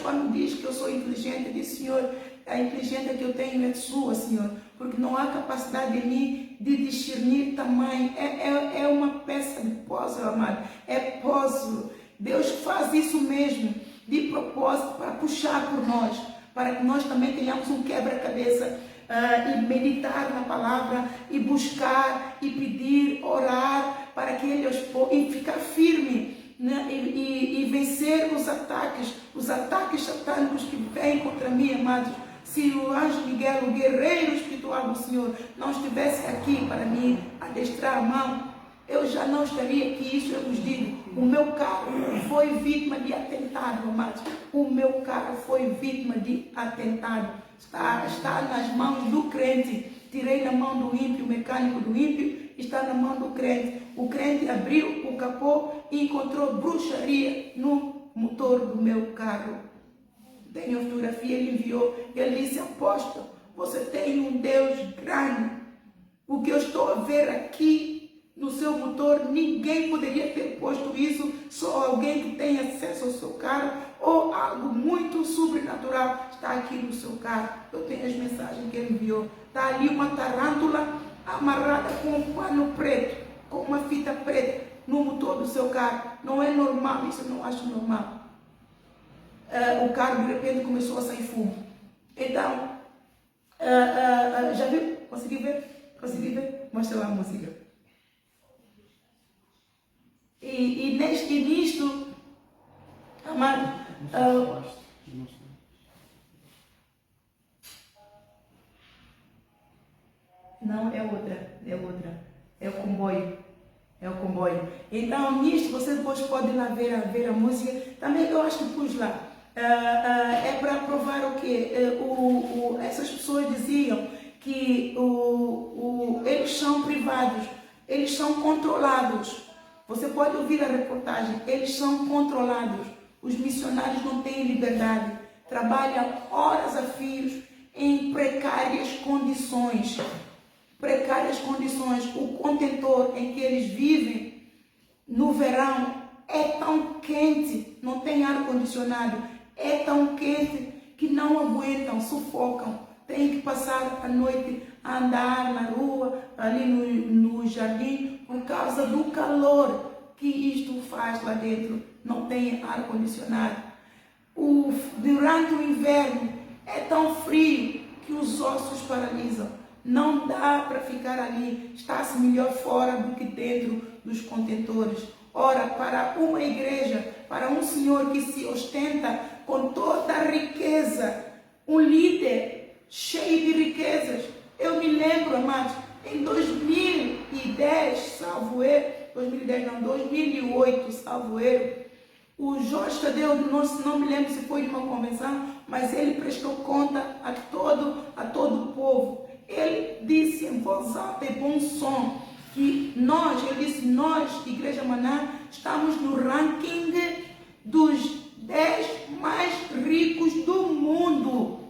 quando diz que eu sou inteligente, diz, Senhor, a inteligência que eu tenho é sua, Senhor, porque não há capacidade em mim de discernir tamanho. É uma peça de puzzle, amado, é puzzle. Deus faz isso mesmo, de propósito, para puxar por nós, para que nós também tenhamos um quebra-cabeça e meditar na palavra, e buscar, e pedir, orar, para que Ele e ficar firme, né? E vencer os ataques satânicos que vêm contra mim, amados. Se o anjo Miguel, o guerreiro espiritual do Senhor, não estivesse aqui para me adestrar a mão, eu já não estaria aqui. Isso eu vos digo. O meu carro foi vítima de atentado, amados. O meu carro foi vítima de atentado. Está nas mãos do crente. Tirei na mão do ímpio, o mecânico do ímpio está na mão do crente. O crente abriu o capô e encontrou bruxaria no motor do meu carro. Tem a fotografia, ele enviou. Ele disse, apóstolo, você tem um Deus grande. O que eu estou a ver aqui no seu motor, ninguém poderia ter posto isso, só alguém que tem acesso ao seu carro, ou algo muito sobrenatural está aqui no seu carro. Eu tenho as mensagens que ele enviou. Está ali uma tarântula amarrada com um pano preto, com uma fita preta no motor do seu carro. Não é normal, isso eu não acho normal. O carro de repente começou a sair fumo. Então, já viu? Consegui ver? Mostra lá a música. E nisto, amado, não, é outra, é o comboio, Então, nisto, você depois pode ir lá ver a música, também eu acho que pus lá, é para provar o quê? Essas pessoas diziam que eles são privados, eles são controlados. Você pode ouvir a reportagem, eles são controlados. Os missionários não têm liberdade, trabalham horas a fios em precárias condições. O contentor em que eles vivem no verão é tão quente, não tem ar-condicionado, é tão quente que não aguentam, sufocam. Tem que passar a noite a andar na rua, ali no jardim, por causa do calor que isto faz lá dentro. Não tem ar-condicionado. Durante o inverno é tão frio que os ossos paralisam. Não dá para ficar ali, está-se melhor fora do que dentro dos contentores. Ora, para uma igreja, para um senhor que se ostenta com toda a riqueza, um líder cheio de riquezas. Eu me lembro, amados, em 2010, salvo erro, 2008, salvo erro, o Jorge Tadeu, não me lembro se foi de uma convenção, mas ele prestou conta a todo o povo. Ele disse em voz alta e bom som que nós, Igreja Maná, estamos no ranking dos 10 mais ricos do mundo.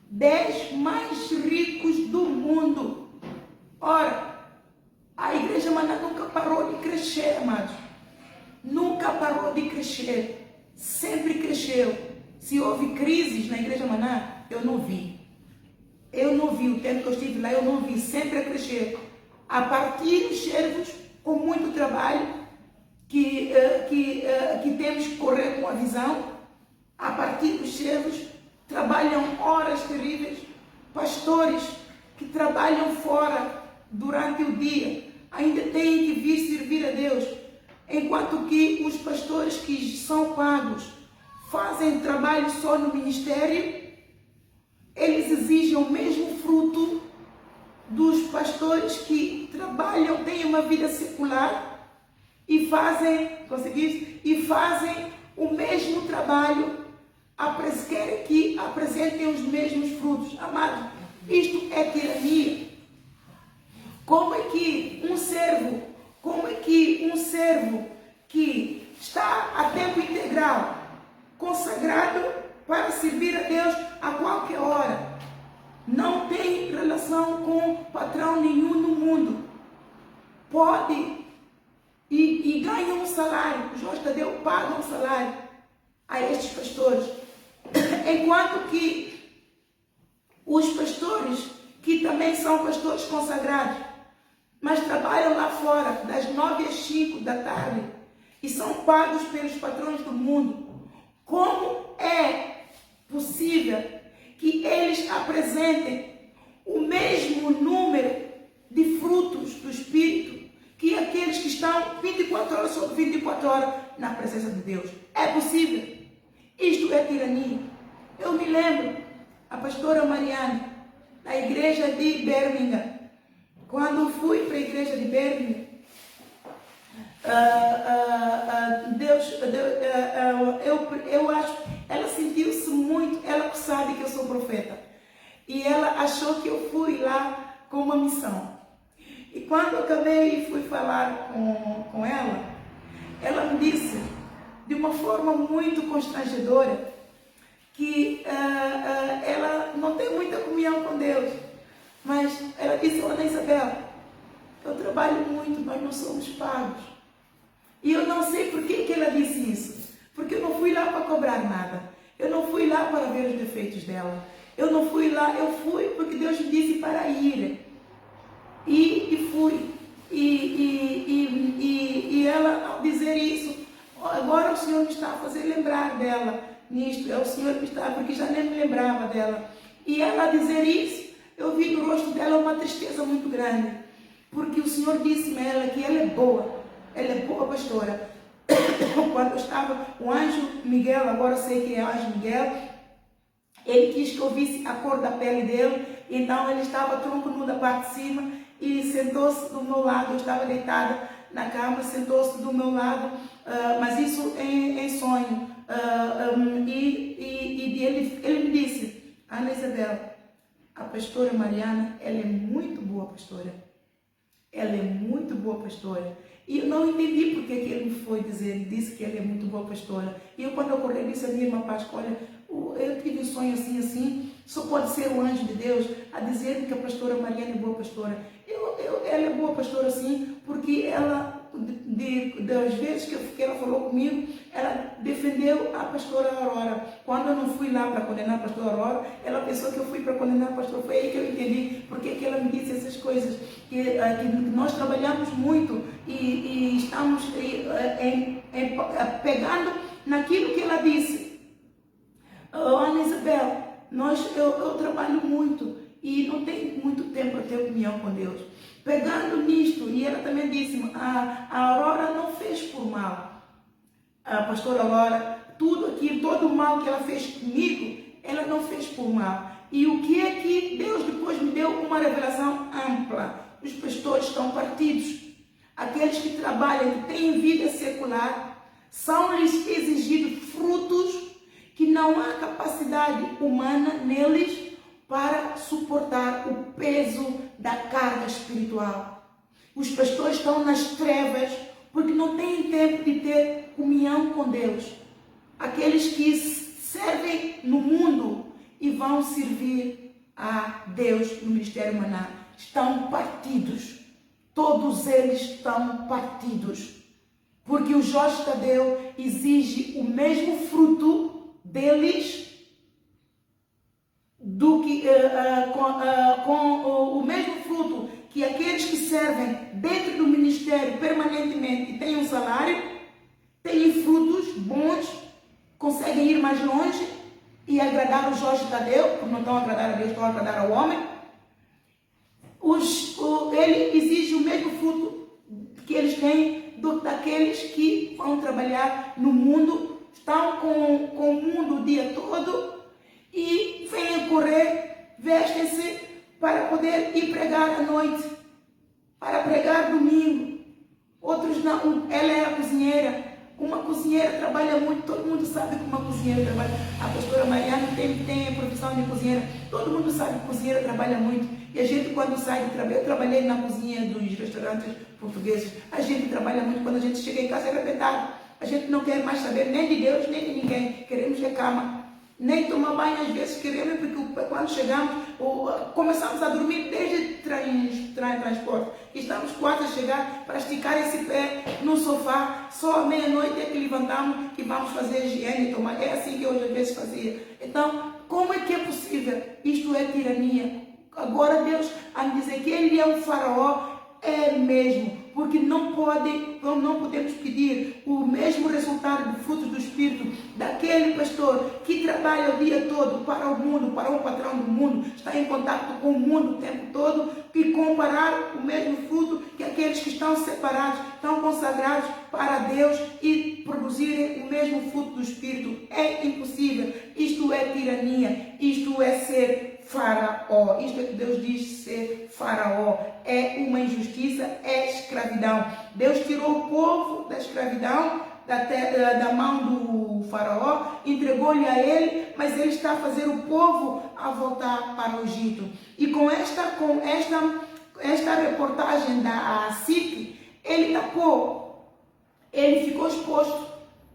10 mais ricos do mundo. Ora, a Igreja Maná nunca parou de crescer, amados. Nunca parou de crescer. Sempre cresceu. Se houve crises na Igreja Maná, eu não vi. Eu não vi, o tempo que eu estive lá, eu não vi. Sempre a crescer. A partir dos servos, com muito trabalho, que temos que correr com a visão. A partir dos servos, trabalham horas terríveis. Pastores que trabalham fora durante o dia, ainda têm que vir servir a Deus. Enquanto que os pastores que são pagos fazem trabalho só no ministério, eles exigem o mesmo fruto dos pastores que trabalham, têm uma vida secular e fazem o mesmo trabalho, querem que apresentem os mesmos frutos. Amado, isto é tirania. Como é que um servo que está a tempo integral, consagrado para servir a Deus a qualquer hora, não tem relação com patrão nenhum no mundo, pode e ganha um salário, o Jorge Tadeu paga um salário a estes pastores, enquanto que os pastores que também são pastores consagrados, mas trabalham lá fora das 9 às 5 da tarde e são pagos pelos patrões do mundo, como é possível que eles apresentem o mesmo número de frutos do Espírito que aqueles que estão 24 horas sobre 24 horas na presença de Deus? É possível. Isto é tirania. Eu me lembro, a pastora Mariana, da igreja de Birmingham, quando fui para a igreja de Birmingham, eu acho, ela sentiu-se muito, ela sabe que eu sou profeta, e ela achou que eu fui lá com uma missão. E quando eu acabei e fui falar com ela, ela me disse, de uma forma muito constrangedora, que ela não tem muita comunhão com Deus, mas ela disse: Ana Isabel, eu trabalho muito, nós não somos pagos. E eu não sei por que ela disse isso, porque eu não fui lá para cobrar nada, eu não fui lá para ver os defeitos dela, eu não fui lá, eu fui porque Deus me disse para ir, e fui, e ela, ao dizer isso, agora o Senhor me está a fazer lembrar dela nisto, o Senhor me está, porque já nem me lembrava dela, e ela a dizer isso, eu vi no rosto dela uma tristeza muito grande, porque o Senhor disse-me a ela que ela é boa pastora. Quando eu estava, o anjo Miguel, agora eu sei que é o anjo Miguel, ele quis que eu visse a cor da pele dele, então ele estava tronco nu da parte de cima e sentou-se do meu lado, eu estava deitada na cama, sentou-se do meu lado, mas isso em sonho, e ele me disse: Ana Isabel, a pastora Mariana, ela é muito boa pastora, ela é muito boa pastora. E eu não entendi porque que ele me foi dizer, ele disse que ela é muito boa pastora. E eu, quando eu acordei, disse a minha irmã Páscoa: olha, eu tive um sonho assim, só pode ser o anjo de Deus a dizer que a pastora Mariana é boa pastora. Ela é boa pastora sim, porque ela, das vezes que ela falou comigo, ela defendeu a pastora Aurora. Quando eu não fui lá para condenar a pastora Aurora, ela pensou que eu fui para condenar a pastora. Foi aí que eu entendi porque que ela me disse essas coisas, que nós trabalhamos muito e estamos pegando naquilo que ela disse. Ana Isabel, eu trabalho muito e não tenho muito tempo ter comunhão com Deus. Pegando nisto, e ela também disse, a Aurora não fez por mal. A pastora Aurora, tudo aquilo, todo o mal que ela fez comigo, ela não fez por mal. E o que é que Deus depois me deu uma revelação ampla? Os pastores estão partidos. Aqueles que trabalham, que têm vida secular, são-lhes exigidos frutos que não há capacidade humana neles para suportar o peso da carga espiritual. Os pastores estão nas trevas porque não têm tempo de ter comunhão com Deus. Aqueles que servem no mundo e vão servir a Deus no Ministério Maná estão partidos. Todos eles estão partidos. Porque o Jorge Tadeu exige o mesmo fruto deles do que com o mesmo fruto que aqueles que servem dentro do ministério permanentemente e têm um salário, têm frutos bons, conseguem ir mais longe e agradar o Jorge Tadeu, porque não estão a agradar a Deus, estão a agradar ao homem. Ele exige o mesmo fruto que eles têm daqueles que vão trabalhar no mundo, estão com o mundo o dia todo e vêm correr, vestem-se para poder ir pregar à noite, para pregar domingo. Outros não, ela é a cozinheira. Uma cozinheira trabalha muito, todo mundo sabe que uma cozinheira trabalha. A pastora Mariana tem a profissão de cozinheira, todo mundo sabe que a cozinheira trabalha muito. E a gente, quando sai de trabalho, eu trabalhei na cozinha dos restaurantes portugueses, a gente trabalha muito. Quando a gente chega em casa é arrebentado. A gente não quer mais saber nem de Deus, nem de ninguém. Queremos ir à cama. Nem tomar banho às vezes queremos, porque quando chegamos, começamos a dormir desde transporte. E estamos quase a chegar para esticar esse pé no sofá. Só à meia-noite é que levantamos e vamos fazer higiene e tomar. É assim que eu às vezes fazia. Então, como é que é possível? Isto é tirania. Agora Deus, a me dizer que ele é um faraó, é mesmo. Porque não podemos pedir o mesmo resultado do fruto do Espírito daquele pastor que trabalha o dia todo para o mundo, para o patrão do mundo, está em contato com o mundo o tempo todo, e comparar o mesmo fruto que aqueles que estão separados, estão consagrados para Deus e produzirem o mesmo fruto do Espírito. É impossível. Isto é tirania, isto é ser faraó. Isto é que Deus diz ser faraó. É uma injustiça, é escravidão. Deus tirou o povo da escravidão, da mão do faraó, entregou-lhe a ele, mas ele está a fazer o povo a voltar para o Egito. E com esta reportagem da SIC, ele tapou, ele ficou exposto,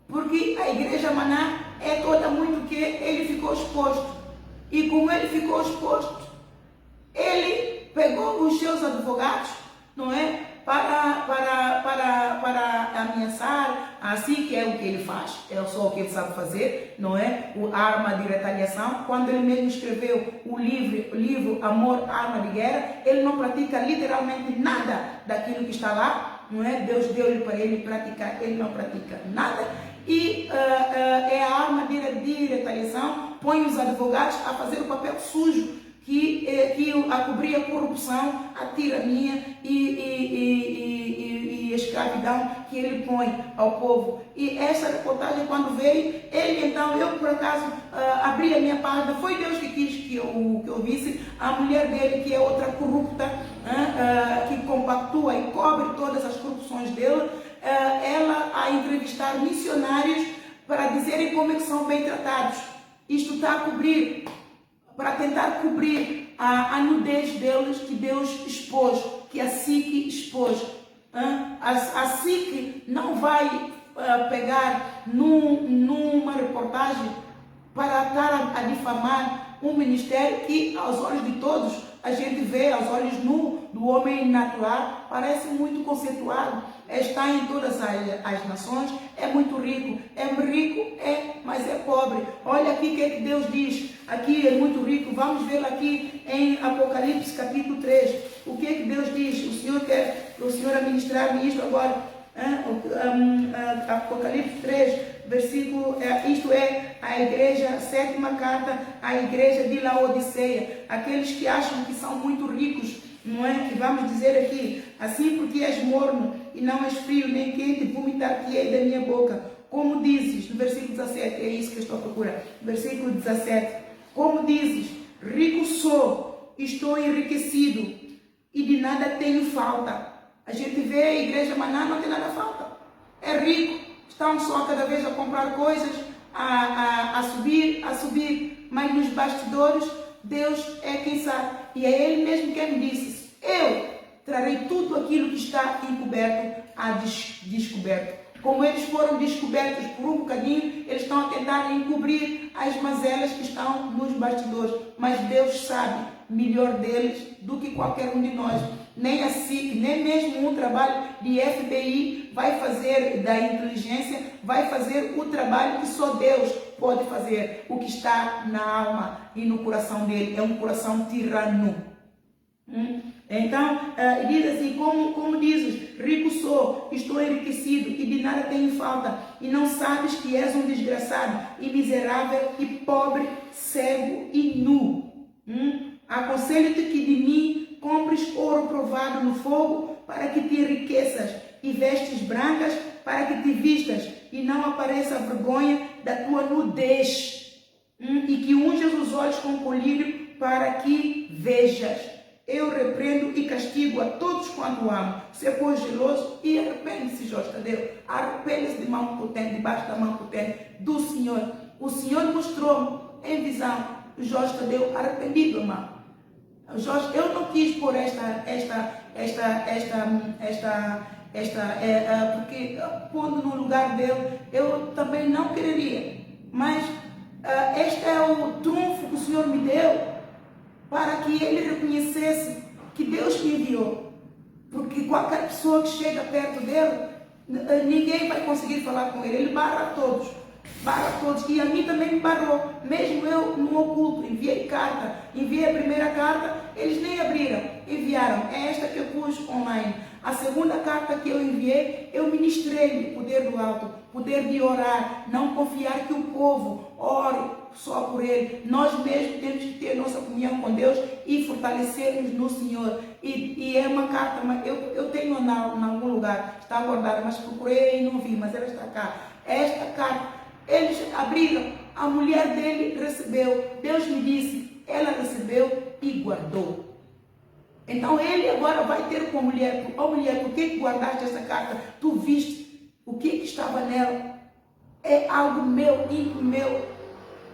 porque a igreja Maná é toda muito que ele ficou exposto. E como ele ficou exposto, ele pegou os seus advogados, não é? Para ameaçar, assim que é o que ele faz, é só o que ele sabe fazer, não é? A arma de retaliação. Quando ele mesmo escreveu o livro Amor, Arma de Guerra, ele não pratica literalmente nada daquilo que está lá, não é? Deus deu-lhe para ele praticar, ele não pratica nada. E é a arma de retaliação, põe os advogados a fazer o papel sujo a cobrir a corrupção, a tirania e a escravidão que ele põe ao povo. E essa reportagem, quando veio, ele então, eu por acaso abri a minha página, foi Deus que quis que eu visse a mulher dele, que é outra corrupta, que compactua e cobre todas as corrupções dele, ela a entrevistar missionários para dizerem como é que são bem tratados. Isto está a cobrir, para tentar cobrir a nudez deles que Deus expôs, que a SIC expôs. A SIC não vai pegar numa reportagem para estar a difamar um ministério que, aos olhos de todos, a gente vê, aos olhos do homem natural, parece muito conceituado, está em todas as nações, é muito rico, mas é pobre. Olha aqui o que Deus diz, aqui é muito rico, vamos ver aqui em Apocalipse capítulo 3, o que Deus diz. O Senhor quer o Senhor administrar-me isto agora, Apocalipse 3, versículo, isto é a igreja, a sétima carta, a igreja de Laodiceia, aqueles que acham que são muito ricos, não é? Que vamos dizer aqui, assim porque és morno e não és frio nem quente, vomitar-te-ei da minha boca. Como dizes, no versículo 17, é isso que eu estou à procura, versículo 17, como dizes, rico sou, estou enriquecido e de nada tenho falta. A gente vê a igreja Maná, não tem nada falta. É rico, estão só cada vez a comprar coisas, a subir, mas nos bastidores, Deus é quem sabe. E é Ele mesmo quem me disse, eu trarei tudo aquilo que está encoberto a descoberto. Como eles foram descobertos por um bocadinho, eles estão a tentar encobrir as mazelas que estão nos bastidores. Mas Deus sabe melhor deles do que qualquer um de nós. Nem a SIC, nem mesmo um trabalho de FBI vai fazer da inteligência, vai fazer o trabalho que só Deus pode fazer. O que está na alma e no coração dele é um coração tirano. Então, diz assim, como dizes, rico sou, estou enriquecido e de nada tenho falta, e não sabes que és um desgraçado, e miserável, e pobre, cego e nu. Aconselho-te que de mim compres ouro provado no fogo, para que te enriqueças, e vestes brancas, para que te vistas, e não apareça a vergonha da tua nudez, e que unjas os olhos com colírio, para que vejas. Eu repreendo e castigo a todos quanto amo. Se for geloso, e arrepende-se, Jorge Tadeu. Arrepende-se de mão potente, debaixo da mão potente do Senhor. O Senhor mostrou-me em visão o Jorge Tadeu arrependido, irmão. Jorge, eu não quis pôr porque pondo no lugar dele, eu também não quereria. Mas este é o trunfo que o Senhor me deu, para que ele reconhecesse que Deus me enviou. Porque qualquer pessoa que chega perto dele, ninguém vai conseguir falar com ele. Ele barra todos. E a mim também me barrou. Mesmo eu no oculto, enviei carta. Enviei a primeira carta, eles nem abriram. Enviaram. É esta que eu pus online. A segunda carta que eu enviei, eu ministrei o poder do alto. Poder de orar. Não confiar que o povo ore só por ele. Nós mesmos temos que ter nossa comunhão com Deus e fortalecermos no Senhor. E é uma carta, eu tenho em algum lugar, está guardada, mas procurei e não vi, mas ela está cá. Esta carta, eles abriram, a mulher dele recebeu. Deus me disse, ela recebeu e guardou. Então ele agora vai ter com a mulher, por que guardaste essa carta? Tu viste o que estava nela? É algo meu, íntimo meu.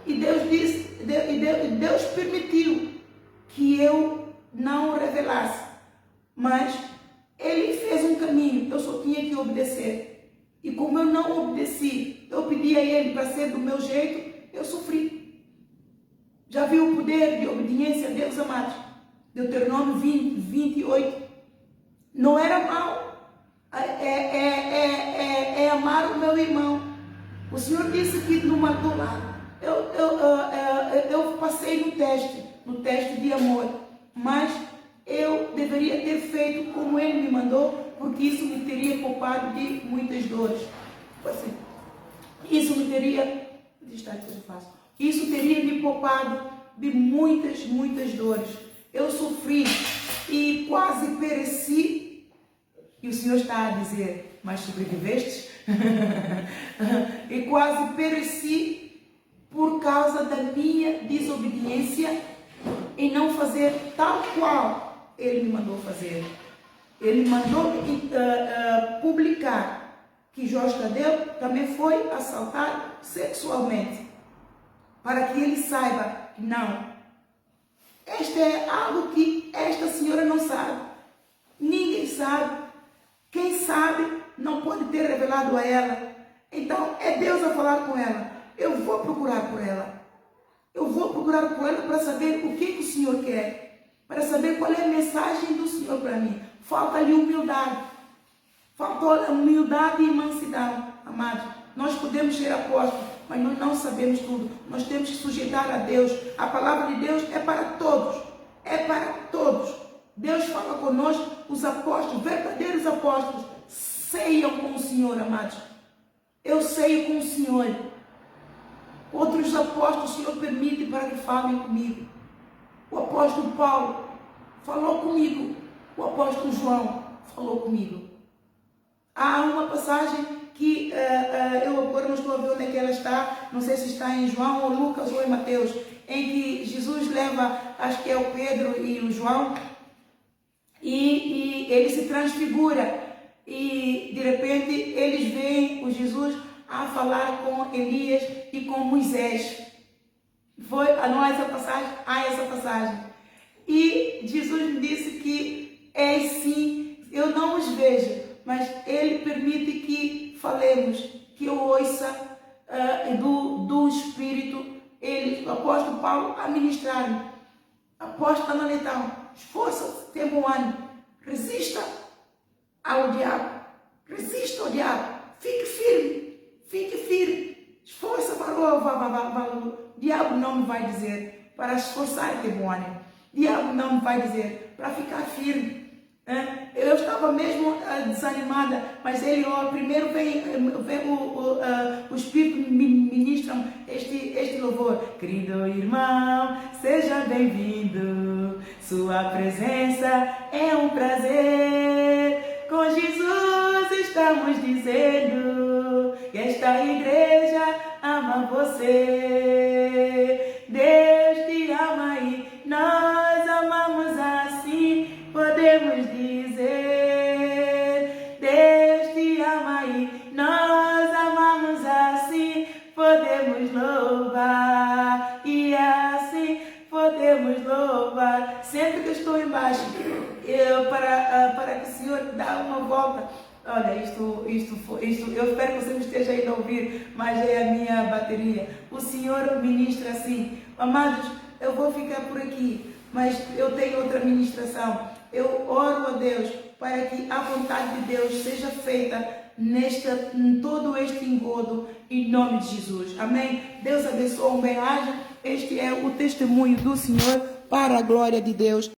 E Deus disse, Deus permitiu que eu não revelasse, mas Ele fez um caminho, eu só tinha que obedecer. E como eu não obedeci, eu pedi a Ele para ser do meu jeito, eu sofri. Já viu o poder de obediência a Deus, amados? Deuteronômio 28. Não era mal, é amar o meu irmão. O Senhor disse que no lado. Eu passei no teste de amor, mas eu deveria ter feito como Ele me mandou, porque isso me teria poupado de muitas dores. Isso teria me poupado de muitas dores. Eu sofri e quase pereci, e o Senhor está a dizer, mas sobreviveste? E quase pereci por causa da minha desobediência em não fazer tal qual Ele me mandou fazer. Ele mandou publicar que Jorge Tadeu também foi assaltado sexualmente, para que ele saiba que não. Este é algo que esta senhora não sabe. Ninguém sabe. Quem sabe não pode ter revelado a ela. Então é Deus a falar com ela. Eu vou procurar por ela. Eu vou procurar por ela para saber o que o Senhor quer. Para saber qual é a mensagem do Senhor para mim. Falta-lhe humildade. Faltou humildade e mansidão. Amados, nós podemos ser apóstolos, mas nós não sabemos tudo. Nós temos que sujeitar a Deus. A palavra de Deus é para todos. É para todos. Deus fala conosco, os apóstolos, verdadeiros apóstolos, ceiam com o Senhor, amados. Eu ceio com o Senhor. Outros apóstolos o Senhor permite para que falem comigo. O apóstolo Paulo falou comigo. O apóstolo João falou comigo. Há uma passagem que eu agora não estou a ver onde é que ela está, não sei se está em João ou Lucas ou em Mateus, em que Jesus leva, acho que é o Pedro e o João, e ele se transfigura, e de repente eles veem o Jesus a falar com Elias e com Moisés. Não há essa passagem? Há essa passagem. E Jesus me disse que é sim, eu não os vejo, mas Ele permite que falemos, que eu ouça do Espírito, o apóstolo Paulo a ministrar-me. Apóstolo Ananetão, esforça-se, tem bom ânimo, resista ao diabo, resista ao diabo, fique firme, esforça, valor. O diabo não me vai dizer para esforçar e ter bom ânimo, o diabo não me vai dizer para ficar firme. Eu estava mesmo desanimada, mas ele primeiro vem o Espírito me ministra este louvor. Querido irmão, seja bem-vindo, sua presença é um prazer. Com Jesus estamos dizendo que esta igreja ama você. Deus te ama e nós amamos assim. Podemos dizer, Deus te ama e nós amamos assim, podemos louvar, e assim podemos louvar. Sempre que eu estou embaixo, para que o Senhor dê uma volta. Olha, isto, eu espero que você não esteja ainda a ouvir, mas é a minha bateria. O Senhor ministra assim. Amados, eu vou ficar por aqui, mas eu tenho outra ministração. Eu oro a Deus para que a vontade de Deus seja feita em todo este engodo, em nome de Jesus. Amém? Deus abençoe, um bem-aja. Este é o testemunho do Senhor para a glória de Deus.